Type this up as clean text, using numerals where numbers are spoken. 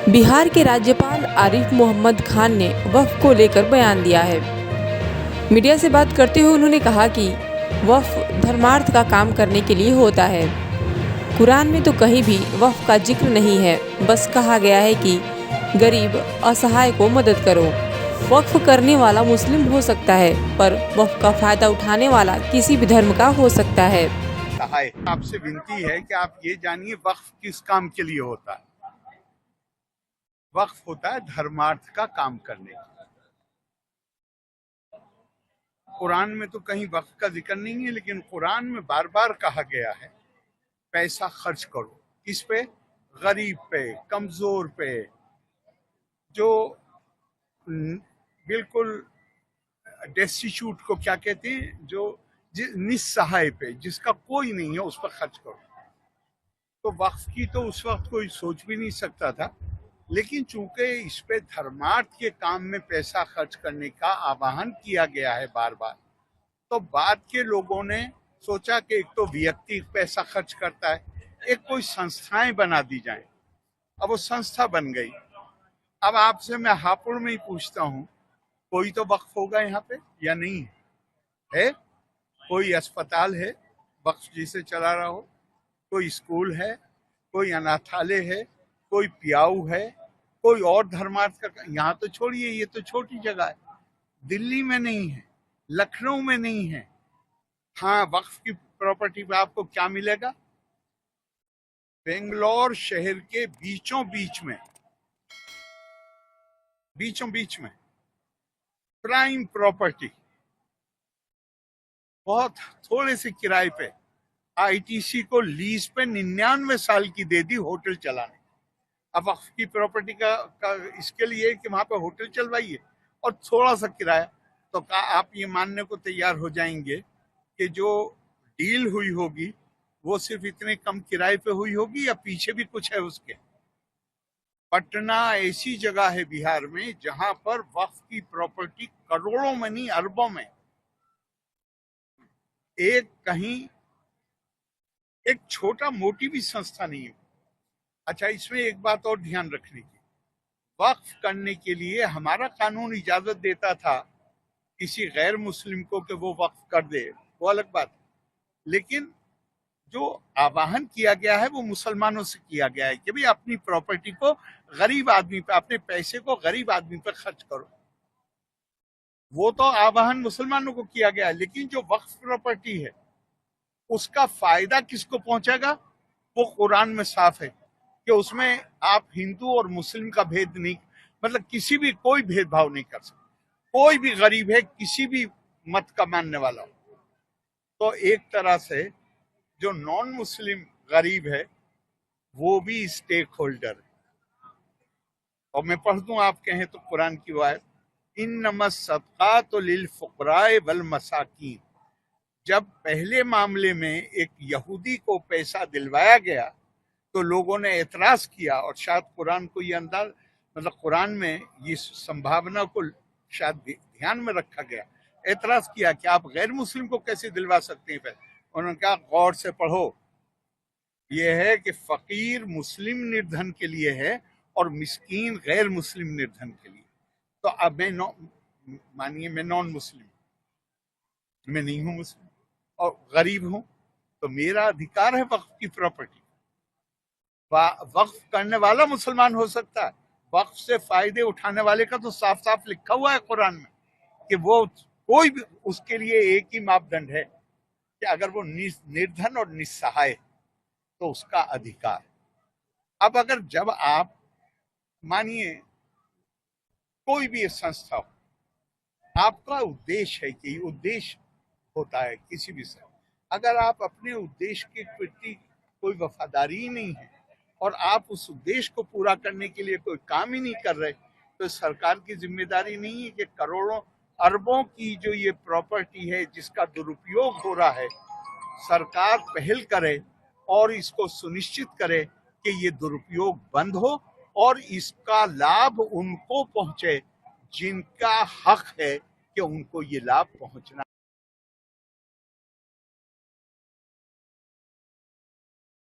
बिहार के राज्यपाल आरिफ मोहम्मद खान ने वक्फ को लेकर बयान दिया है। मीडिया से बात करते हुए उन्होंने कहा कि वक्फ धर्मार्थ का काम करने के लिए होता है। कुरान में तो कहीं भी वक्फ का जिक्र नहीं है, बस कहा गया है कि गरीब असहाय को मदद करो। वक्फ करने वाला मुस्लिम हो सकता है, पर वक्फ का फायदा उठाने वाला किसी भी धर्म का हो सकता है। आपसे विनती है कि आप ये जानिए वक्फ किस काम के लिए होता है। वक्फ होता है धर्मार्थ का काम करने के लिए। कुरान में तो कहीं वक्फ का जिक्र नहीं है, लेकिन कुरान में बार बार कहा गया है पैसा खर्च करो। किस पे? गरीब पे, कमजोर पे, जो बिल्कुल डेस्टिट्यूट को क्या कहते हैं, जो निस्सहाय पे, जिसका कोई नहीं है, उस पर खर्च करो। तो वक्फ की तो उस वक्त कोई सोच भी नहीं सकता था, लेकिन चूंकि इस पे धर्मार्थ के काम में पैसा खर्च करने का आह्वान किया गया है बार बार, तो बाद के लोगों ने सोचा कि एक तो व्यक्ति पैसा खर्च करता है, एक कोई संस्थाएं बना दी जाएं। अब वो संस्था बन गई। अब आपसे मैं हापुड़ में ही पूछता हूँ, कोई तो वक्फ होगा यहाँ पे या नहीं है? कोई अस्पताल है वक्फ जिसे चला रहा हो? कोई स्कूल है? कोई अनाथालय है? कोई पियाऊ है? कोई और धर्मार्थ का? यहाँ तो छोड़िए, ये तो छोटी जगह है। दिल्ली में नहीं है, लखनऊ में नहीं है। हाँ, वक्फ की प्रॉपर्टी पे आपको क्या मिलेगा? बेंगलोर शहर के बीचों बीच में प्राइम प्रॉपर्टी, बहुत थोड़े से किराए पे आईटीसी को लीज पे 99 साल की दे दी होटल चलाने। अब वक्फ की प्रॉपर्टी का इसके लिए कि वहां पे होटल चलवाइए और थोड़ा सा किराया। तो क्या आप ये मानने को तैयार हो जाएंगे कि जो डील हुई होगी वो सिर्फ इतने कम किराए पे हुई होगी, या पीछे भी कुछ है उसके? पटना ऐसी जगह है बिहार में जहां पर वक्फ की प्रॉपर्टी करोड़ों में नहीं, अरबों में। एक छोटा मोटी भी संस्था नहीं है। अच्छा, इसमें एक बात और ध्यान रखने की, वक्फ करने के लिए हमारा कानून इजाजत देता था किसी गैर मुस्लिम को कि वो वक्फ कर दे, वो अलग बात है। लेकिन जो आह्वान किया गया है वो मुसलमानों से किया गया है कि भाई अपनी प्रॉपर्टी को गरीब आदमी पे, अपने पैसे को गरीब आदमी पे खर्च करो। वो तो आह्वान मुसलमानों को किया गया है, लेकिन जो वक्फ प्रॉपर्टी है उसका फायदा किसको पहुंचेगा? वो कुरान में साफ है कि उसमें आप हिंदू और मुस्लिम का भेद नहीं, मतलब किसी भी कोई भेदभाव नहीं कर सकते। कोई भी गरीब है, किसी भी मत का मानने वाला हो। तो एक तरह से जो नॉन मुस्लिम गरीब है वो भी स्टेक होल्डर है। और मैं पढ़ दूं, आप कहें तो कुरान की आयत, इन्नमस सदकातु लिल फुकराए वल मसाकीन। जब पहले मामले में एक यहूदी को पैसा दिलवाया गया तो लोगों ने एतराज किया, और शायद कुरान को ये अंदाज, मतलब कुरान में ये संभावना को शायद ध्यान में रखा गया, एतराज किया कि आप गैर मुस्लिम को कैसे दिलवा सकते हैं पैसा। उन्होंने कहा गौर से पढ़ो, ये है कि फकीर मुस्लिम निर्धन के लिए है और मिस्कीन गैर मुस्लिम निर्धन के लिए। तो अब मैं मानिए मैं नॉन मुस्लिम, मैं नहीं हूं मुस्लिम और गरीब हूं, तो मेरा अधिकार है वक्फ की प्रॉपर्टी। वक्फ करने वाला मुसलमान हो सकता है, वक्फ से फायदे उठाने वाले का तो साफ साफ लिखा हुआ है कुरान में कि वो कोई भी, उसके लिए एक ही मापदंड है कि अगर वो निर्धन और निस्सहाय तो उसका अधिकार। अब अगर जब आप मानिए कोई भी संस्था हो, आपका उद्देश्य है कि उद्देश्य होता है किसी भी से, अगर आप अपने उद्देश्य के प्रति कोई वफादारी ही नहीं है और आप उस उद्देश्य को पूरा करने के लिए कोई काम ही नहीं कर रहे, तो सरकार की जिम्मेदारी नहीं है कि करोड़ों अरबों की जो ये प्रॉपर्टी है जिसका दुरुपयोग हो रहा है, सरकार पहल करे और इसको सुनिश्चित करे कि ये दुरुपयोग बंद हो और इसका लाभ उनको पहुंचे जिनका हक है कि उनको ये लाभ पहुंचना